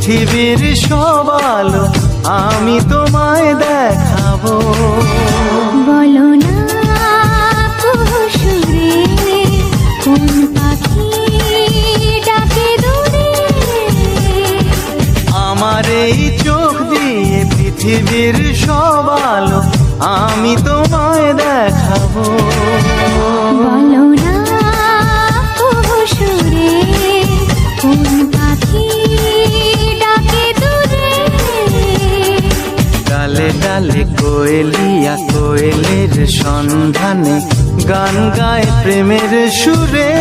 পৃথিবীর সব আলো আমি তোমায় দেখাবো। বলো না কুহুসুরে কোন পাখি ডাকে দূরে। আমার এই চোখ দিয়ে পৃথিবীর সব আলো আমি তোমায় দেখাবো। বলো না কুহুসুরে কোন পাখি ডাকে দূরে। ডালে ডালে কোয়েলিয়া কোয়েলের সন্ধানে গান গায় প্রেমের সুরে।